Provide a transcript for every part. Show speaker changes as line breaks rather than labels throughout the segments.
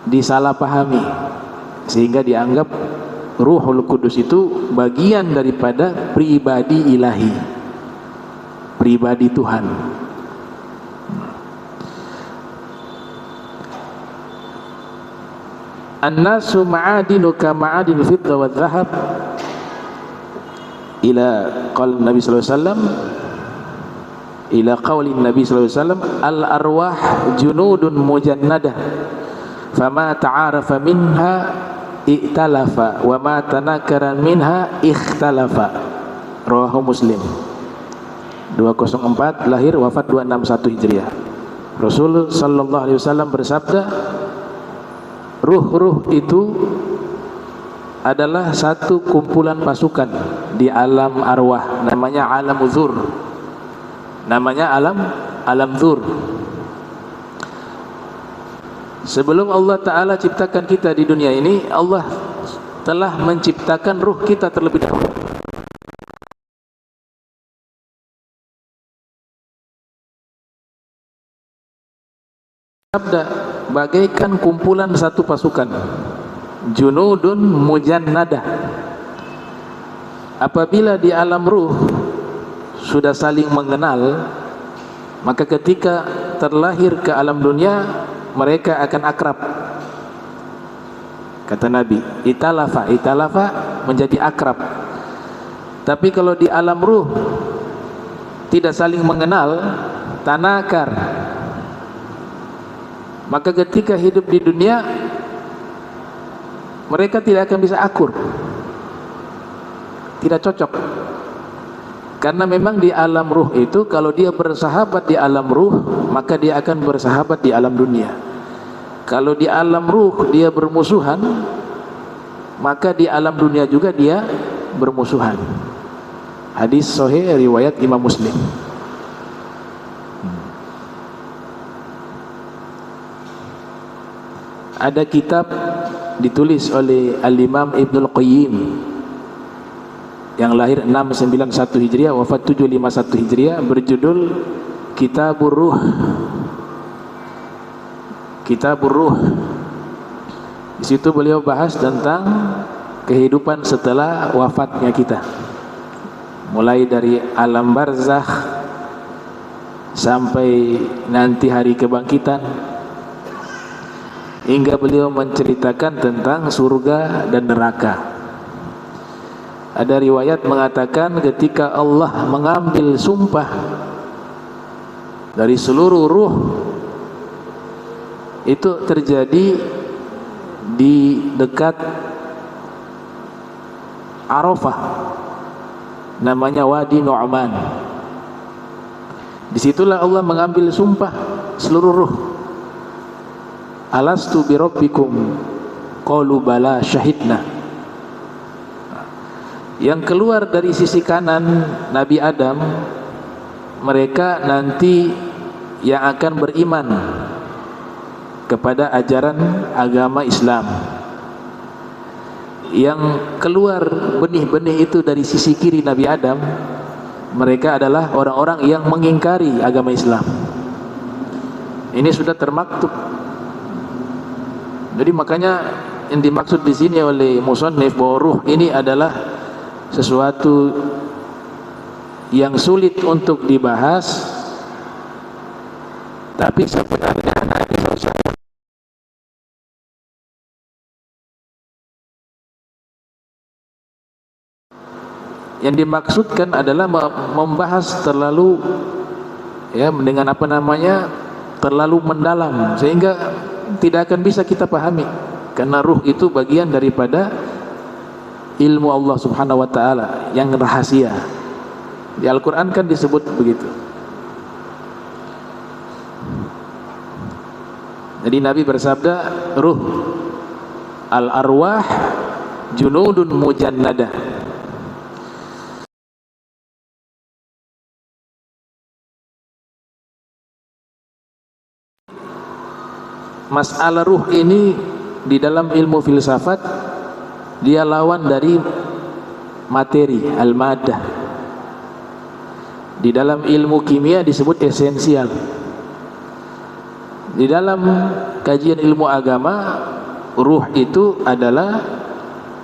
disalahpahami sehingga dianggap Ruhul Kudus itu bagian daripada pribadi ilahi, pribadi Tuhan. An-nasu ma'adinu ka ma'adinil fidda wa dhahab ila qaul Nabi sallallahu alaihi wasallam, ila qaulin Nabi sallallahu alaihi wasallam, al arwah junudun mujannadah fama ta'arafa minha i'talafa wa ma tanakara minha ikhtalafa. Rawahu Muslim. 204 lahir, wafat 261 Hijriah. Rasul sallallahu alaihi wasallam bersabda, ruh-ruh itu adalah satu kumpulan pasukan di alam arwah, namanya alam dzur. Namanya alam dzur. Sebelum Allah Ta'ala ciptakan kita di dunia ini, Allah telah menciptakan ruh kita terlebih dahulu. Sabda, bagaikan kumpulan satu pasukan, junudun mujannadah. Apabila di alam ruh sudah saling mengenal, maka ketika terlahir ke alam dunia mereka akan akrab. Kata Nabi, italafa menjadi akrab. Tapi kalau di alam ruh tidak saling mengenal, tanakar, maka ketika hidup di dunia mereka tidak akan bisa akur, tidak cocok. Karena memang di alam ruh itu, kalau dia bersahabat di alam ruh, maka dia akan bersahabat di alam dunia. Kalau di alam ruh dia bermusuhan, maka di alam dunia juga dia bermusuhan. Hadis sahih riwayat Imam Muslim. Ada kitab ditulis oleh Al-Imam Ibnul Qayyim yang lahir 691 Hijriah, wafat 751 Hijriah, berjudul Kitabur Ruh. Kitabur Ruh. Di situ beliau bahas tentang kehidupan setelah wafatnya kita, mulai dari alam barzakh sampai nanti hari kebangkitan, hingga beliau menceritakan tentang surga dan neraka. Ada riwayat mengatakan ketika Allah mengambil sumpah dari seluruh ruh, itu terjadi di dekat Arafah, namanya Wadi Nu'man. Disitulah Allah mengambil sumpah seluruh ruh. Alastu bi rabbikum qalu bala syahidna. Yang keluar dari sisi kanan Nabi Adam, mereka nanti yang akan beriman kepada ajaran agama Islam. Yang keluar benih-benih itu dari sisi kiri Nabi Adam, mereka adalah orang-orang yang mengingkari agama Islam. Ini sudah termaktub. Jadi makanya yang dimaksud di sini oleh musannif bahwa ruh ini adalah sesuatu yang sulit untuk dibahas, tapi sebenarnya yang dimaksudkan adalah membahas terlalu, ya, dengan apa namanya, terlalu mendalam sehingga tidak akan bisa kita pahami, karena ruh itu bagian daripada ilmu Allah Subhanahu wa taala yang rahasia. Di Al-Qur'an kan disebut begitu. Jadi Nabi bersabda, ruh al-arwah junudun mujannadah. Masalah ruh ini di dalam ilmu filsafat dia lawan dari materi, al-maddah. Di dalam ilmu kimia disebut esensial. Di dalam kajian ilmu agama ruh itu adalah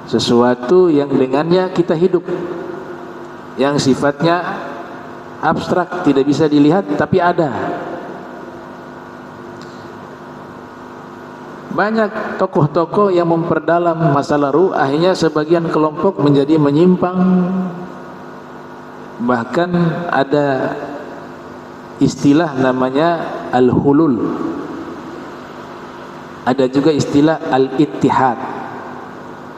sesuatu yang dengannya kita hidup, yang sifatnya abstrak, tidak bisa dilihat tapi ada. Banyak tokoh-tokoh yang memperdalam masalah ruh, akhirnya sebagian kelompok menjadi menyimpang. Bahkan ada istilah namanya al-hulul, ada juga istilah al-ittihad.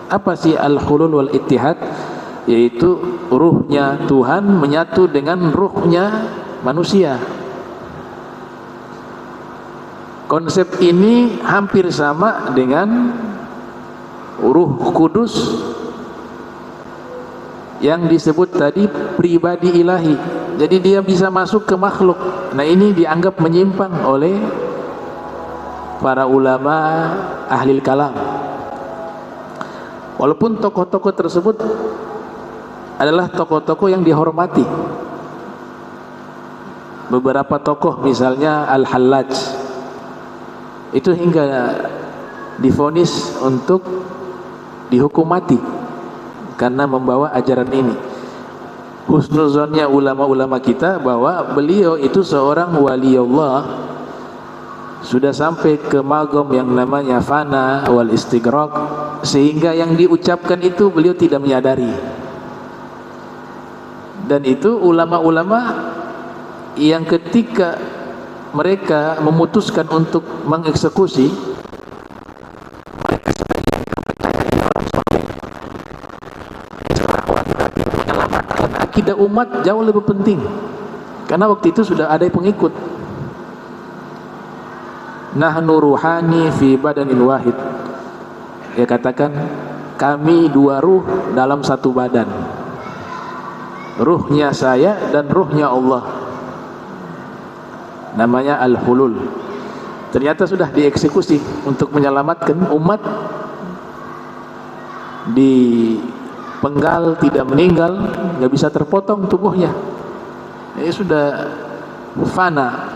Apa sih al-hulul wal ittihad? Yaitu ruhnya Tuhan menyatu dengan ruhnya manusia. Konsep ini hampir sama dengan Ruh Kudus yang disebut tadi pribadi ilahi. Jadi dia bisa masuk ke makhluk. Nah, ini dianggap menyimpang oleh para ulama ahli kalam. Walaupun tokoh-tokoh tersebut adalah tokoh-tokoh yang dihormati. Beberapa tokoh misalnya Al-Hallaj itu hingga divonis untuk dihukum mati karena membawa ajaran ini. Husnuzonnya ulama-ulama kita bahwa beliau itu seorang wali Allah, sudah sampai ke magom yang namanya fana wal istighraq, sehingga yang diucapkan itu beliau tidak menyadari. Dan itu ulama-ulama yang ketika mereka memutuskan untuk mengeksekusi, menyelamatkan akidah umat jauh lebih penting, karena waktu itu sudah ada pengikut. Nahnu ruhani fi badanin wahid, dia katakan kami dua ruh dalam satu badan, ruhnya saya dan ruhnya Allah, namanya al-hulul. Ternyata sudah dieksekusi untuk menyelamatkan umat, dipenggal, tidak meninggal, nggak bisa terpotong tubuhnya. Ini sudah fana,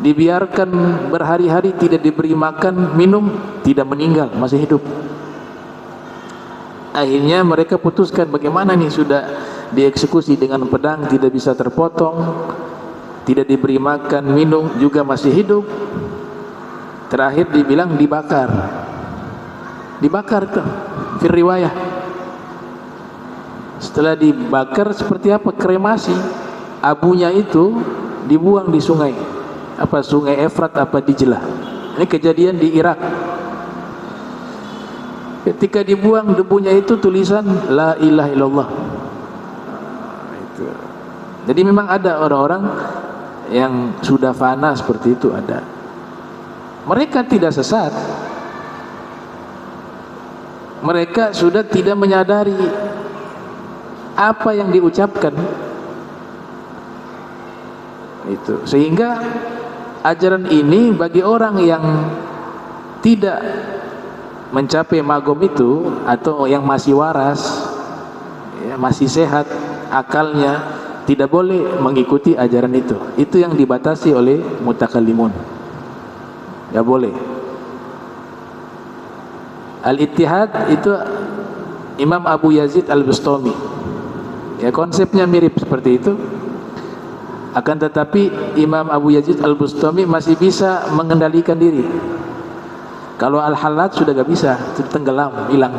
dibiarkan berhari-hari, tidak diberi makan, minum, tidak meninggal, masih hidup. Akhirnya mereka putuskan bagaimana nih, sudah dieksekusi dengan pedang, tidak bisa terpotong, tidak diberi makan, minum, juga masih hidup. Terakhir dibilang dibakar. Dibakar tuh, fir riwayah. Setelah dibakar seperti apa? Kremasi. Abunya itu dibuang di sungai. Apa sungai Efrat apa Dijlah. Ini kejadian di Irak. Ketika dibuang debunya itu tulisan la ilaha illallah. Itu. Jadi memang ada orang-orang yang sudah fana seperti itu, ada. Mereka tidak sesat. Mereka sudah tidak menyadari apa yang diucapkan. Itu. Sehingga ajaran ini bagi orang yang tidak mencapai magom itu, atau yang masih waras, ya, masih sehat akalnya, tidak boleh mengikuti ajaran itu. Itu yang dibatasi oleh mutakallimun. Tidak boleh. Al-Ittihad itu Imam Abu Yazid Al-Bustami. Ya, konsepnya mirip seperti itu. Akan tetapi Imam Abu Yazid Al-Bustami masih bisa mengendalikan diri. Kalau Al-Hallaj sudah gak bisa, sudah tenggelam, hilang.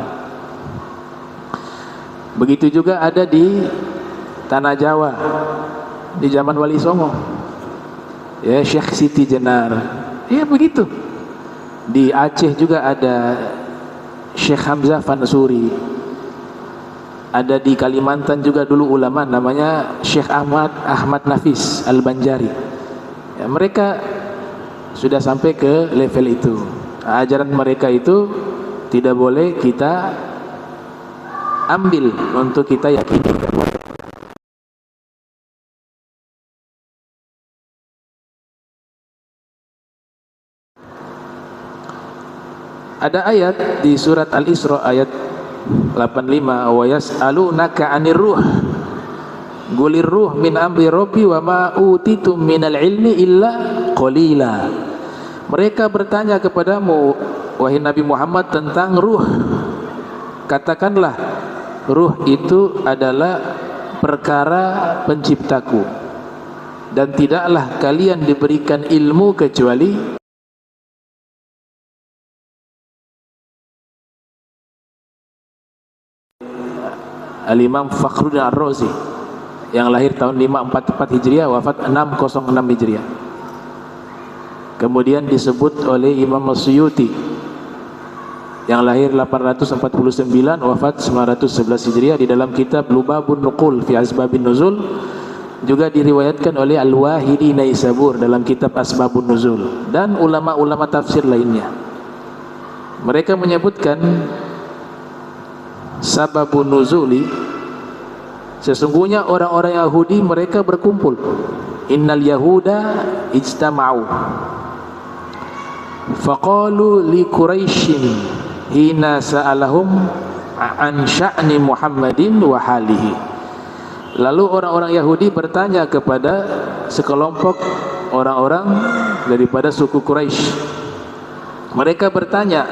Begitu juga ada di Tanah Jawa di zaman Wali Songo, ya, Syekh Siti Jenar, ya begitu. Di Aceh juga ada Syekh Hamzah Fansuri. Ada di Kalimantan juga dulu ulama namanya Syekh Ahmad Nafis Al-Banjari. Ya, mereka sudah sampai ke level itu. Ajaran mereka itu tidak boleh kita ambil untuk kita yakini. Ada ayat di surat Al-Isra ayat 85, wa yas'alunaka 'anir ruh gulir ruh min amri rabbi wa ma utitum minal ilmi illa qalila. Mereka bertanya kepadamu, wahai Nabi Muhammad, tentang ruh. Katakanlah, ruh itu adalah perkara penciptaku, dan tidaklah kalian diberikan ilmu kecuali Al-Imam Fakhruddin Ar-Razi yang lahir tahun 544 Hijriah, wafat 606 Hijriah. Kemudian disebut oleh Imam As-Suyuti yang lahir 849, wafat 911 Hijriah, di dalam kitab Lubabun Nuqul fi Asbabin Nuzul. Juga diriwayatkan oleh Al-Wahidi Naisabur dalam kitab Asbabun Nuzul, dan ulama-ulama tafsir lainnya. Mereka menyebutkan sababun nuzuli, sesungguhnya orang-orang Yahudi mereka berkumpul. Innal Yahuda ijtama'u faqalu li Quraisyin hina sa'alahum an sya'ni Muhammadin wa halihi. Lalu orang-orang Yahudi bertanya kepada sekelompok orang-orang daripada suku Quraisy. Mereka bertanya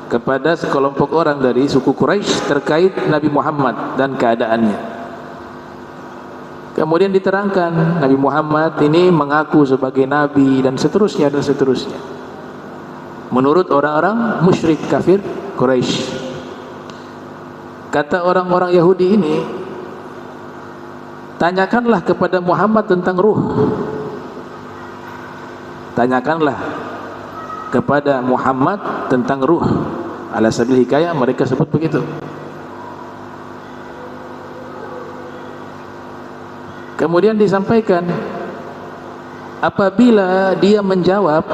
kepada sekelompok orang dari suku Quraisy terkait Nabi Muhammad dan keadaannya. Kemudian diterangkan Nabi Muhammad ini mengaku sebagai nabi dan seterusnya dan seterusnya, menurut orang-orang musyrik kafir Quraisy. Kata orang-orang Yahudi ini, tanyakanlah kepada Muhammad tentang ruh. Tanyakanlah kepada Muhammad tentang ruh. Ala sabil hikayah mereka sebut begitu. Kemudian disampaikan, apabila dia menjawab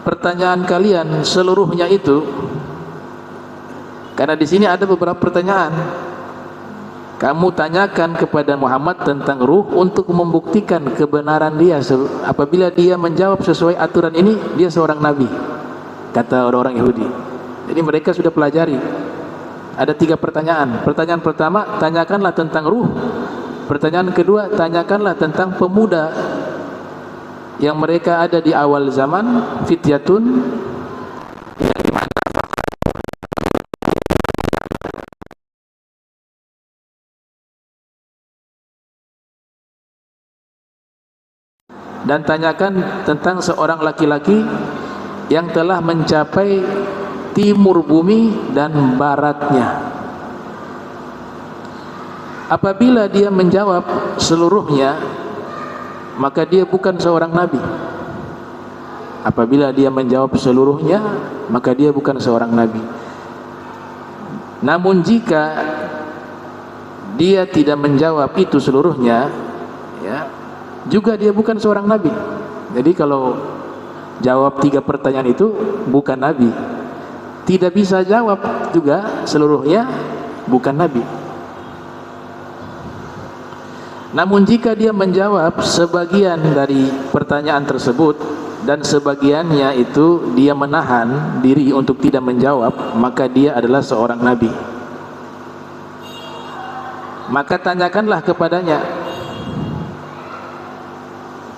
pertanyaan kalian seluruhnya itu, karena di sini ada beberapa pertanyaan, kamu tanyakan kepada Muhammad tentang ruh untuk membuktikan kebenaran dia. Apabila dia menjawab sesuai aturan ini, dia seorang nabi, kata orang-orang Yahudi. Jadi mereka sudah pelajari. Ada 3 pertanyaan. Pertanyaan pertama, tanyakanlah tentang ruh. Pertanyaan kedua, tanyakanlah tentang pemuda yang mereka ada di awal zaman, fityatun, yang dimana dan tanyakan tentang seorang laki-laki yang telah mencapai timur bumi dan baratnya. Apabila dia menjawab seluruhnya, maka dia bukan seorang nabi. Apabila dia menjawab seluruhnya, maka dia bukan seorang nabi. Namun jika dia tidak menjawab itu seluruhnya, ya, juga dia bukan seorang nabi. Jadi kalau jawab 3 pertanyaan itu, bukan nabi. Tidak bisa jawab juga seluruhnya, bukan nabi. Namun jika dia menjawab sebagian dari pertanyaan tersebut dan sebagiannya itu dia menahan diri untuk tidak menjawab, maka dia adalah seorang nabi. Maka tanyakanlah kepadanya.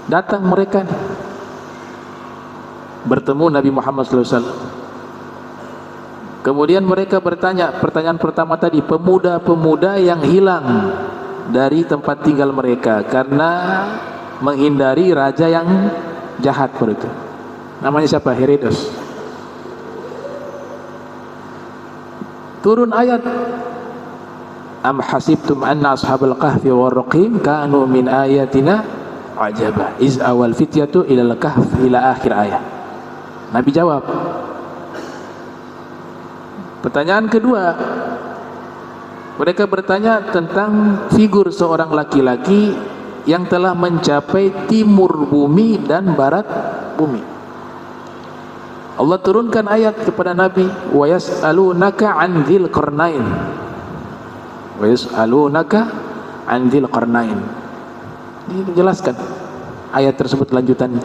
Datang mereka nih, bertemu Nabi Muhammad SAW. Kemudian mereka bertanya, pertanyaan pertama tadi, pemuda-pemuda yang hilang dari tempat tinggal mereka karena menghindari raja yang jahat pada itu. Namanya siapa? Herodes. Turun ayat, am hasibtum anna ashabal kahfi warraqim kanu min ayatina ajaba iz awal fityatu ilal kahf ila akhir ayat. Nabi jawab. Pertanyaan kedua, mereka bertanya tentang figur seorang laki-laki yang telah mencapai timur bumi dan barat bumi. Allah turunkan ayat kepada Nabi, wa yas'alunaka 'an dzil qarnain. Wa yas'alunaka 'an dzil qarnain. Dijelaskan ayat tersebut lanjutannya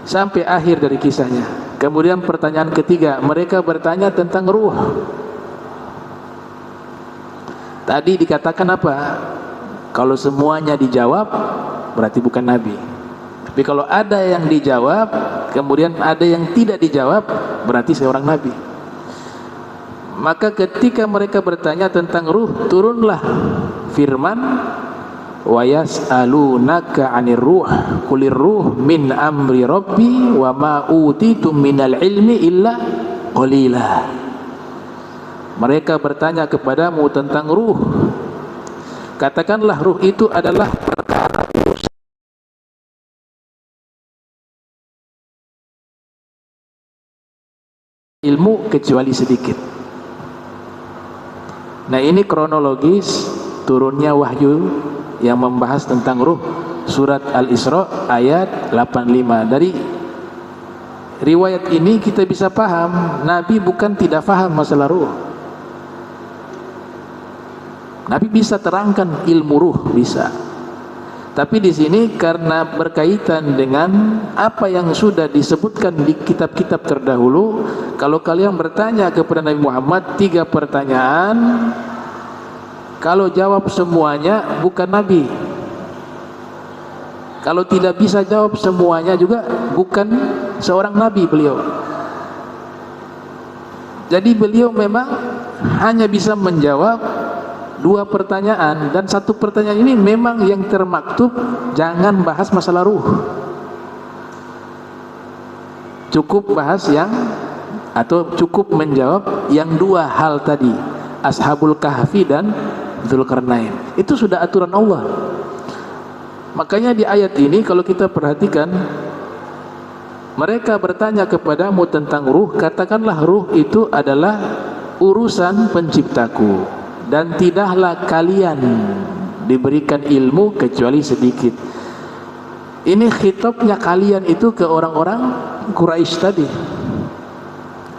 sampai akhir dari kisahnya. Kemudian pertanyaan ketiga, mereka bertanya tentang ruh. Tadi dikatakan apa? Kalau semuanya dijawab, berarti bukan nabi. Tapi kalau ada yang dijawab, kemudian ada yang tidak dijawab, berarti seorang nabi. Maka ketika mereka bertanya tentang ruh, turunlah firman, wa yas'alunaka 'anir ruh qulir ruh min amri rabbi wa ma utitum minal ilmi illa qalila. Mereka bertanya kepadamu tentang ruh, katakanlah ruh itu adalah perkara ilmu kecuali sedikit. Nah, ini kronologis turunnya wahyu yang membahas tentang ruh, surat Al-Isra ayat 85. Dari riwayat ini kita bisa paham Nabi bukan tidak paham masalah ruh. Nabi bisa terangkan ilmu ruh, bisa. Tapi di sini karena berkaitan dengan apa yang sudah disebutkan di kitab-kitab terdahulu, kalau kalian bertanya kepada Nabi Muhammad 3 pertanyaan, kalau jawab semuanya bukan Nabi. Kalau tidak bisa jawab semuanya juga bukan seorang Nabi beliau. Jadi beliau memang hanya bisa menjawab 2 pertanyaan, dan 1 pertanyaan ini memang yang termaktub, jangan bahas masalah ruh, cukup bahas yang, atau cukup menjawab yang 2 hal tadi, Ashabul Kahfi dan Dzulkarnain. Itu sudah aturan Allah. Makanya di ayat ini kalau kita perhatikan, mereka bertanya kepadamu tentang ruh, katakanlah ruh itu adalah urusan penciptaku, dan tidaklah kalian diberikan ilmu kecuali sedikit. Ini khitabnya kalian itu ke orang-orang Quraisy tadi.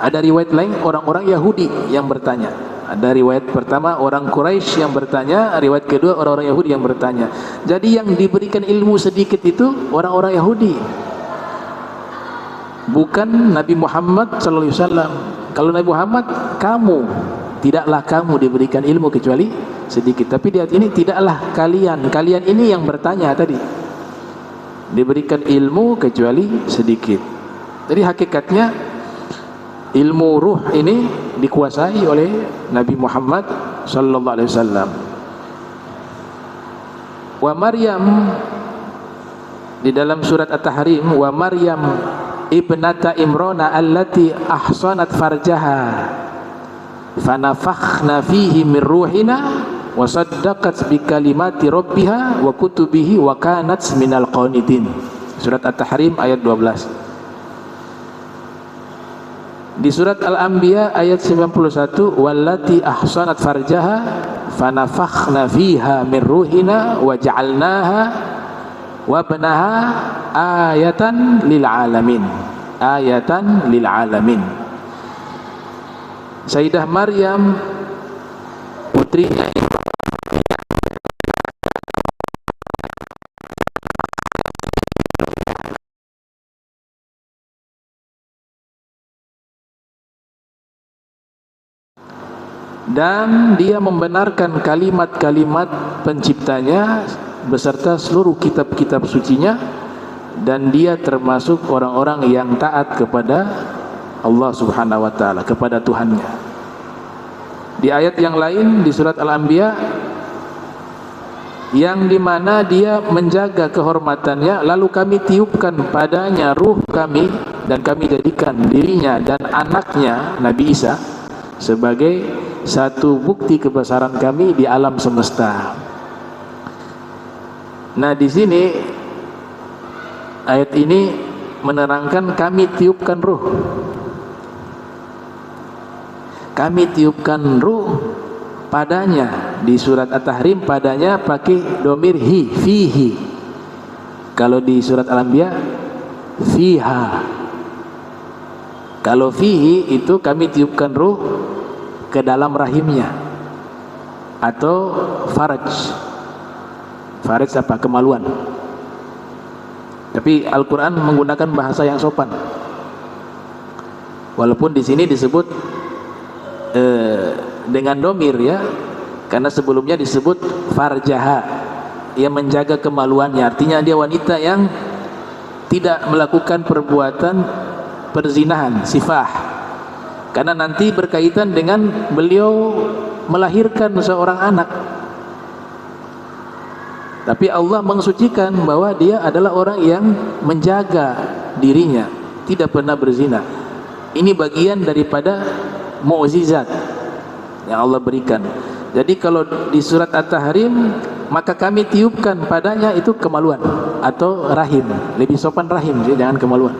Ada riwayat lain orang-orang Yahudi yang bertanya. Ada riwayat pertama orang Quraisy yang bertanya, riwayat kedua orang-orang Yahudi yang bertanya. Jadi yang diberikan ilmu sedikit itu orang-orang Yahudi, bukan Nabi Muhammad SAW. Kalau Nabi Muhammad, tidaklah kamu diberikan ilmu kecuali sedikit. Tapi di ayat ini tidaklah kalian ini yang bertanya tadi, diberikan ilmu kecuali sedikit. Jadi hakikatnya ilmu ruh ini dikuasai oleh Nabi Muhammad sallallahu alaihi wasallam. Wa Maryam, di dalam surat At-Tahrim, wa Maryam ibnata Imrana allati ahsanat farjaha fanafakhna fihi min ruhina wa saddaqat bi kalimati rabbiha wa kutubihi wa kanat minal qanitin. Surat At-Tahrim ayat 12. Di surat Al-Anbiya ayat 91, wallati ahsanat farjaha fanafakhna fiha min ruhina wa ja'alnaha wa banaha ayatan lil alamin. Ayatan lil alamin. Sayyidah Maryam putrinya dan dia membenarkan kalimat-kalimat penciptanya beserta seluruh kitab-kitab sucinya, dan dia termasuk orang-orang yang taat kepada Allah Subhanahu wa taala, kepada Tuhannya. Di ayat yang lain di surat Al-Anbiya, yang dimana dia menjaga kehormatannya, lalu kami tiupkan padanya ruh kami dan kami jadikan dirinya dan anaknya Nabi Isa sebagai satu bukti kebesaran kami di alam semesta. Nah, di sini ayat ini menerangkan kami tiupkan ruh. Kami tiupkan ruh padanya. Di surat At-Tahrim padanya pakai domir hi, fihi. Kalau di surat Al-Anbiya fiha. Kalau fihi itu kami tiupkan ruh ke dalam rahimnya, atau faraj. Faraj apa? Kemaluan. Tapi Al-Quran menggunakan bahasa yang sopan. Walaupun di sini disebut dengan domir ya, karena sebelumnya disebut farjaha. yang menjaga kemaluannya, artinya dia wanita yang tidak melakukan perbuatan perzinahan, sifah, karena nanti berkaitan dengan beliau melahirkan seorang anak. Tapi Allah mensucikan bahwa dia adalah orang yang menjaga dirinya, tidak pernah berzina. Ini bagian daripada mukjizat yang Allah berikan. Jadi kalau di surat At-Tahrim, maka kami tiupkan padanya itu kemaluan atau rahim, lebih sopan rahim, jangan kemaluan.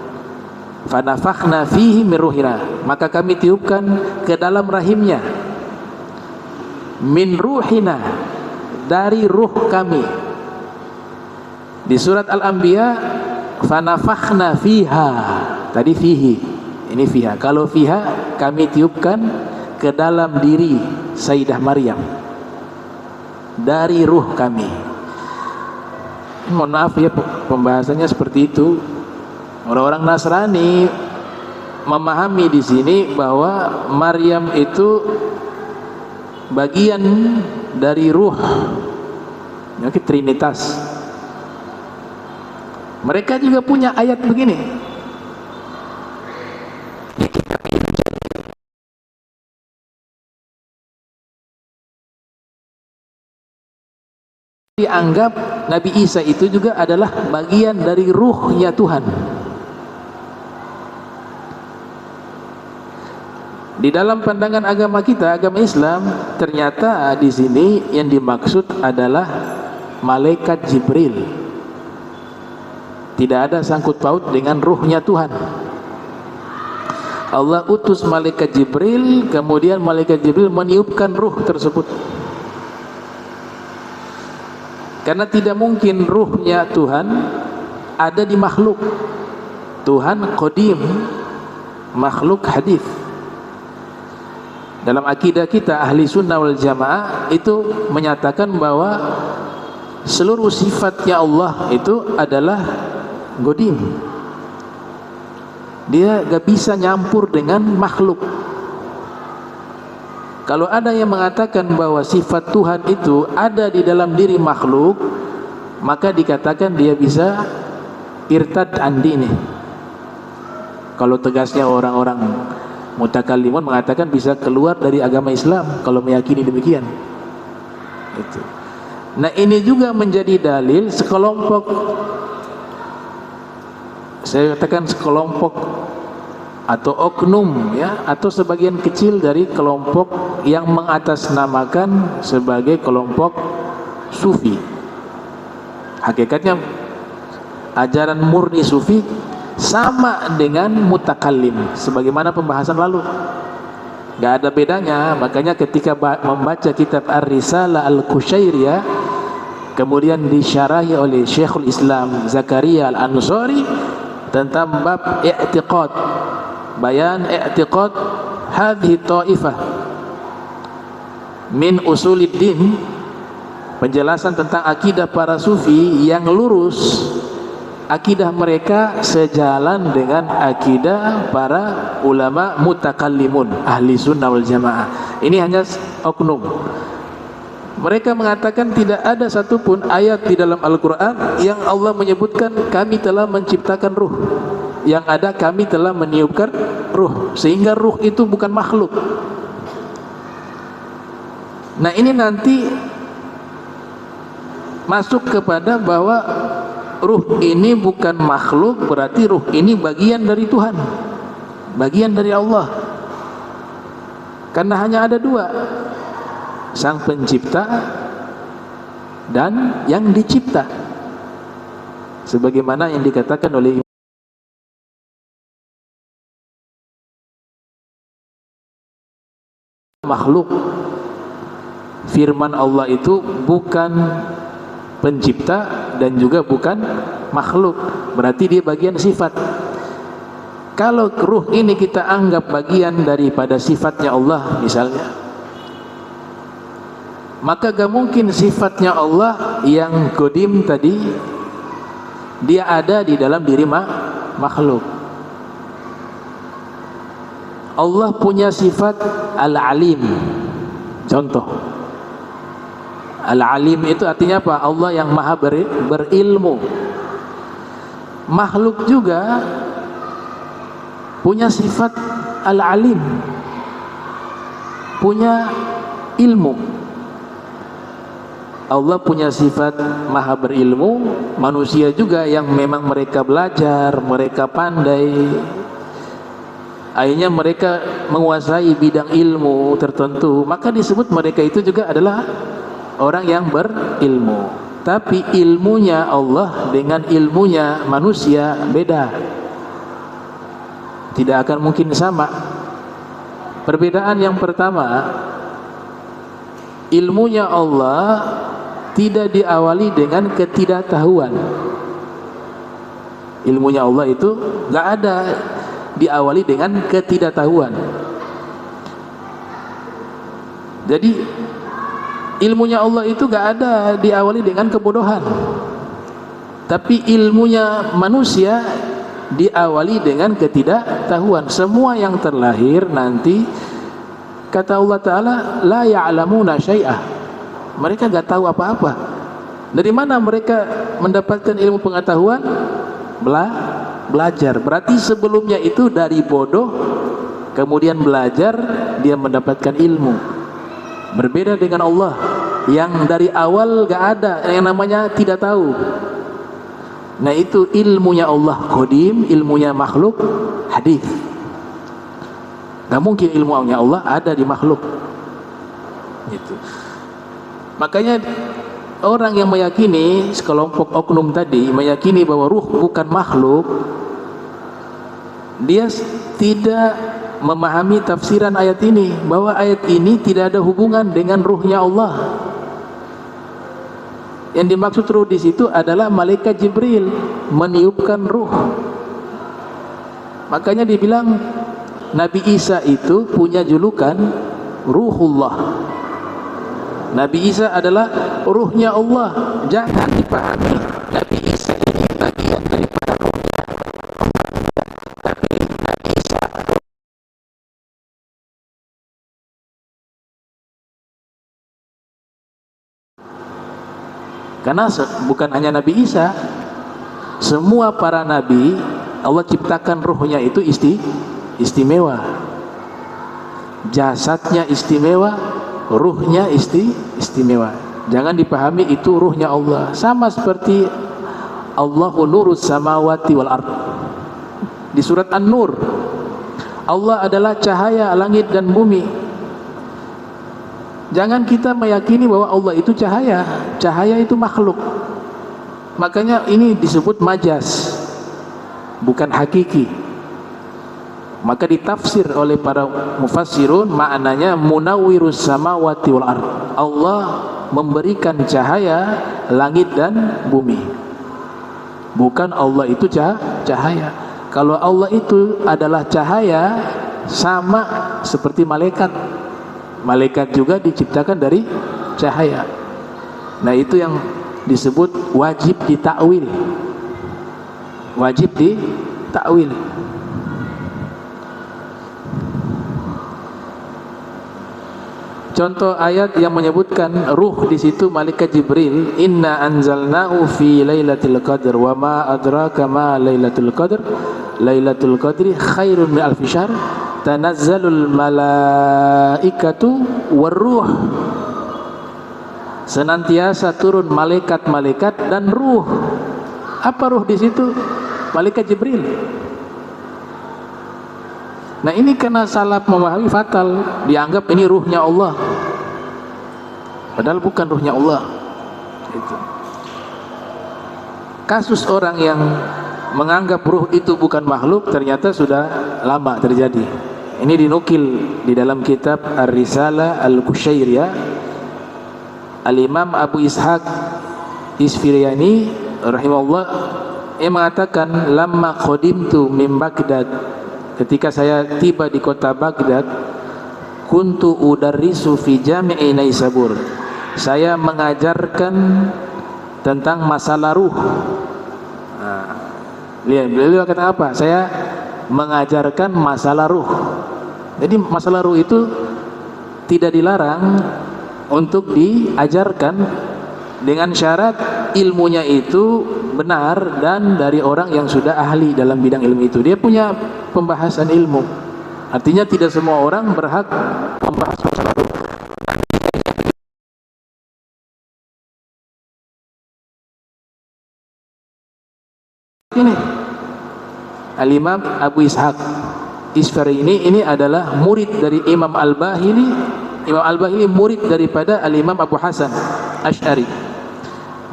Fanafakhna fihi min ruhina, maka kami tiupkan ke dalam rahimnya, min ruhina, dari ruh kami. Di surat Al-Anbiya, fanafakhna fiha, tadi fihi, ini fiha. Kalau fiha, kami tiupkan ke dalam diri Sayyidah Maryam, dari ruh kami. Mohon maaf ya, pembahasannya seperti itu. Orang-orang Nasrani memahami di sini bahwa Maryam itu bagian dari ruh, yaitu Trinitas. Mereka juga punya ayat begini, dianggap Nabi Isa itu juga adalah bagian dari ruhnya Tuhan. Di dalam pandangan agama kita, agama Islam, ternyata di sini yang dimaksud adalah malaikat Jibril. Tidak ada sangkut paut dengan ruhnya Tuhan. Allah utus malaikat Jibril, kemudian malaikat Jibril meniupkan ruh tersebut. Karena tidak mungkin ruhnya Tuhan ada di makhluk. Tuhan qadim, makhluk hadis. Dalam akidah kita ahli sunnah wal jamaah itu menyatakan bahwa seluruh sifatnya Allah itu adalah qadim. Dia gak bisa nyampur dengan makhluk. Kalau ada yang mengatakan bahwa sifat Tuhan itu ada di dalam diri makhluk, maka dikatakan dia bisa irtad an dini. Kalau tegasnya orang-orang mutakallimun mengatakan bisa keluar dari agama Islam kalau meyakini demikian. Itu. Nah, ini juga menjadi dalil sekelompok, saya katakan sekelompok atau oknum ya, atau sebagian kecil dari kelompok yang mengatasnamakan sebagai kelompok sufi. Hakikatnya ajaran murni sufi sama dengan mutakallim, sebagaimana pembahasan lalu, gak ada bedanya. Makanya ketika membaca kitab Ar-Risalah Al-Qushairiyah, kemudian disyarahi oleh Syekhul Islam Zakaria Al-Ansari tentang bab i'tiqad, bayan i'tiqad hadhihi ta'ifah min usuliddin, penjelasan tentang akidah para sufi yang lurus, akidah mereka sejalan dengan akidah para ulama mutakallimun ahli sunnah wal jamaah. Ini hanya oknum. Mereka mengatakan tidak ada satupun ayat di dalam Al-Quran yang Allah menyebutkan kami telah menciptakan ruh. Yang ada kami telah meniupkan ruh, sehingga ruh itu bukan makhluk. Nah, ini nanti masuk kepada bahwa ruh ini bukan makhluk, berarti ruh ini bagian dari Tuhan, bagian dari Allah. Karena hanya ada dua, Sang Pencipta dan yang dicipta, sebagaimana yang dikatakan oleh makhluk. Firman Allah itu bukan pencipta dan juga bukan makhluk, berarti dia bagian sifat. Kalau ruh ini kita anggap bagian daripada sifatnya Allah misalnya, maka gak mungkin sifatnya Allah yang qadim tadi dia ada di dalam diri makhluk. Allah punya sifat Al-Alim. Contoh, Al-alim itu artinya apa? Allah yang maha berilmu. Makhluk juga punya sifat al-alim, punya ilmu. Allah punya sifat maha berilmu, manusia juga yang memang mereka belajar, mereka pandai, akhirnya mereka menguasai bidang ilmu tertentu, maka disebut mereka itu juga adalah orang yang berilmu. Tapi ilmunya Allah dengan ilmunya manusia beda, tidak akan mungkin sama. Perbedaan yang pertama, ilmunya Allah tidak diawali dengan ketidaktahuan. Ilmunya Allah itu nggak ada diawali dengan ketidaktahuan. Jadi ilmunya Allah itu nggak ada diawali dengan kebodohan. Tapi ilmunya manusia diawali dengan ketidaktahuan. Semua yang terlahir nanti, kata Allah Ta'ala, la ya'lamuna syai'ah, mereka gak tahu apa-apa. Dari mana mereka mendapatkan ilmu pengetahuan? Belajar. Berarti sebelumnya itu dari bodoh, kemudian belajar, dia mendapatkan ilmu. Berbeda dengan Allah yang dari awal gak ada yang namanya tidak tahu. Nah itu ilmunya Allah qadim, ilmunya makhluk hadis. Gak mungkin ilmunya Allah ada di makhluk. Gitu. Makanya orang yang meyakini, sekelompok oknum tadi meyakini bahwa ruh bukan makhluk, dia tidak memahami tafsiran ayat ini, bahwa ayat ini tidak ada hubungan dengan ruhnya Allah. Yang dimaksud ruh di situ adalah malaikat Jibril meniupkan ruh. Makanya dibilang Nabi Isa itu punya julukan Ruhullah. Nabi Isa adalah ruhnya Allah. Jangan dipahami Nabi Isa ini bagian daripada ruhnya Allah. Tapi Nabi Isa karena bukan hanya Nabi Isa, semua para nabi Allah ciptakan ruhnya itu istimewa, jasadnya istimewa, ruhnya istimewa. Jangan dipahami itu ruhnya Allah. Sama seperti Allahu nurus samawati wal ard. Di surat An-Nur, Allah adalah cahaya langit dan bumi. Jangan kita meyakini bahwa Allah itu cahaya. Cahaya itu makhluk. Makanya ini disebut majas, bukan hakiki. Maka ditafsir oleh para mufassirun, maknanya munawwirus samawati wal ard. Allah memberikan cahaya langit dan bumi. Bukan Allah itu cahaya. Kalau Allah itu adalah cahaya, sama seperti malaikat. Malaikat juga diciptakan dari cahaya. Nah itu yang disebut wajib ditakwil. Wajib ditakwil. Contoh ayat yang menyebutkan ruh di situ malaikat Jibril, inna anzalnahu fi lailatul qadr wa ma adraka ma lailatul qadr. Lailatul qadri khairun min alfi syahr. Tanazzalul malaikatu warruh. Senantiasa turun malaikat-malaikat dan ruh. Apa ruh di situ? Malaikat Jibril. Nah ini karena salah memahami fatal, dianggap ini ruhnya Allah, padahal bukan ruhnya Allah. Itu. Kasus orang yang menganggap ruh itu bukan makhluk ternyata sudah lama terjadi. Ini dinukil di dalam kitab Ar-Risalah Al-Qushairiyah. Al-Imam Abu Ishaq Isfirayani rahimahullah, ia mengatakan lamma qadimtu min Baghdad, ketika saya tiba di kota Baghdad, kuntu udarrisu fi jami'i Naisabur, saya mengajarkan tentang masalah ruh. Lihat beliau kata apa? Saya mengajarkan masalah ruh. Jadi masalah ruh itu tidak dilarang untuk diajarkan dengan syarat ilmunya itu benar dan dari orang yang sudah ahli dalam bidang ilmu itu. Dia punya pembahasan ilmu. Artinya tidak semua orang berhak membahas masalah ruh. Ini Al-Imam Abu Ishaq Isfari ini adalah murid dari Imam Al-Bahili. Imam Al-Bahili murid daripada Al-Imam Abu Hasan Asy'ari.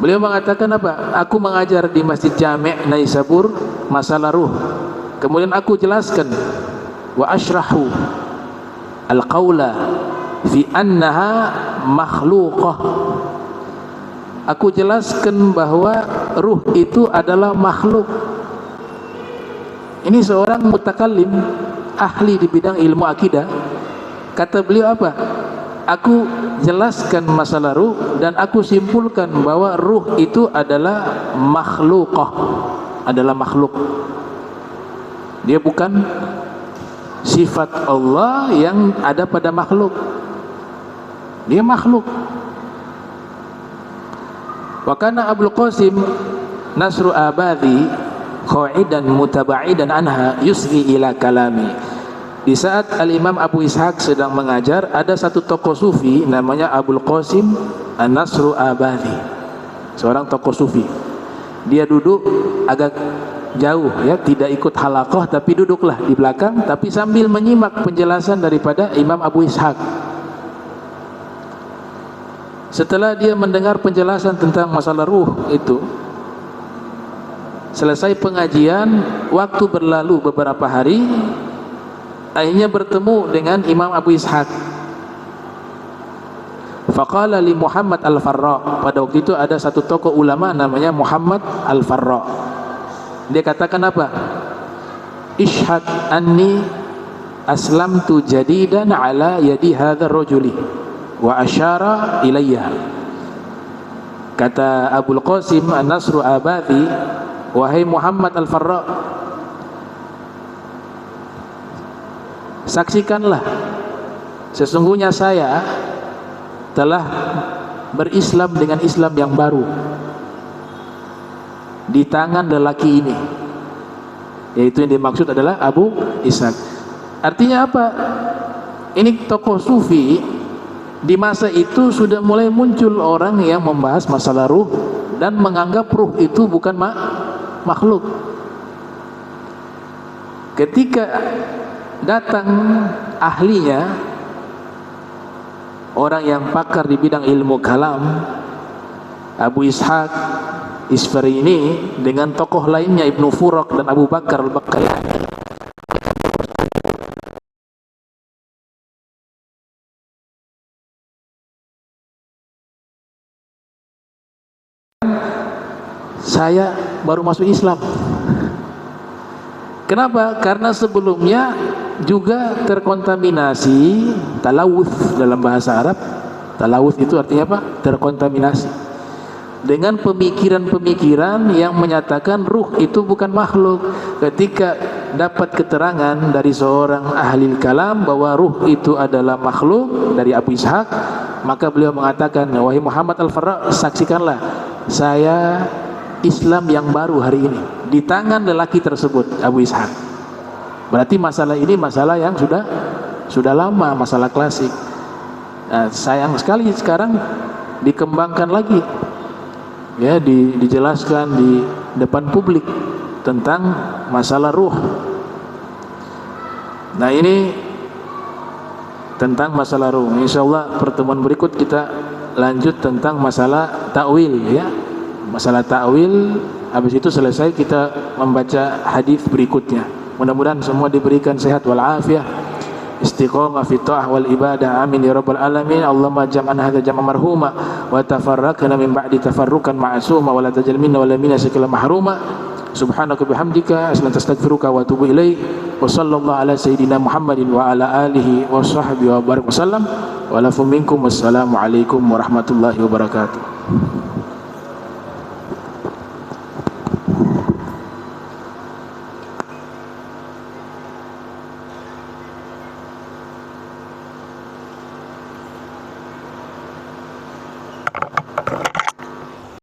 Beliau mengatakan apa? Aku mengajar di Masjid Jami' Naisabur masalah ruh. Kemudian aku jelaskan wa asyrahu al-qawla fi annaha makhluqah. Aku jelaskan bahwa ruh itu adalah makhluk. Ini seorang mutakallim, ahli di bidang ilmu akidah. Kata beliau apa? Aku jelaskan masalah ruh dan aku simpulkan bahwa ruh itu adalah makhlukah, adalah makhluk. Dia bukan sifat Allah yang ada pada makhluk. Dia makhluk. Wa kana Abul Qasim Nasru Abadi qa'idan mutaba'idan anha yusghi ila kalami. Di saat Al-Imam Abu Ishaq sedang mengajar, ada satu tokoh sufi namanya Abul Qasim An-Nasru Abadi, seorang tokoh sufi. Dia duduk agak jauh ya, tidak ikut halaqah tapi duduklah di belakang tapi sambil menyimak penjelasan daripada Imam Abu Ishaq. Setelah dia mendengar penjelasan tentang masalah ruh itu, selesai pengajian, waktu berlalu beberapa hari, akhirnya bertemu dengan Imam Abu Ishaq. Faqala li Muhammad Al-Farra. Pada waktu itu ada satu tokoh ulama namanya Muhammad Al-Farra. Dia katakan apa? Ishhad anni aslamtu jadidan ala yadi hadzal rajuli wa asyara ilayya. Kata Abul Qasim An-Nasru Abadi, wahai Muhammad Al-Farra, saksikanlah sesungguhnya saya telah berislam dengan Islam yang baru di tangan lelaki ini, yaitu yang dimaksud adalah Abu Ishaq. Artinya apa? Ini tokoh sufi. Di masa itu sudah mulai muncul orang yang membahas masalah ruh dan menganggap ruh itu bukan makhluk. Ketika datang ahlinya, orang yang pakar di bidang ilmu kalam, Abu Ishaq Isfari ini dengan tokoh lainnya Ibnu Furak dan Abu Bakar Al-Bakayani, saya baru masuk Islam. Kenapa? Karena sebelumnya juga terkontaminasi talawuth dalam bahasa Arab. Talawuth itu artinya apa? Terkontaminasi dengan pemikiran-pemikiran yang menyatakan ruh itu bukan makhluk. Ketika dapat keterangan dari seorang ahli kalam bahwa ruh itu adalah makhluk dari Abu Ishaq, maka beliau mengatakan, wahai Muhammad Al-Farra, saksikanlah saya Islam yang baru hari ini di tangan lelaki tersebut, Abu Ishaq. Berarti masalah ini masalah yang sudah lama, masalah klasik. Nah, sayang sekali sekarang dikembangkan lagi, ya, dijelaskan di depan publik tentang masalah ruh. Nah, ini tentang masalah ruh. Insyaallah pertemuan berikut kita lanjut tentang masalah ta'wil, ya. Masalah ta'wil, habis itu selesai kita membaca hadis berikutnya. Mudah-mudahan semua diberikan sehat wal afiyah, istiqamah fi ta'ah wal ibadah, amin ya rabbal alamin. Allahumma jam'an hadza jam'an marhuma wa tafarraqna min ba'di tafarruqan ma'suma wa la tajal minna wa la minna sakala mahruma. Subhanaka bihamdika astaghfiruka wa atubu ilaik. Wa sallallahu ala sayyidina Muhammadin wa ala alihi wa sahbihi wa barik wasallam. Wa lakum minkum wassalamu alaikum warahmatullahi wabarakatuh.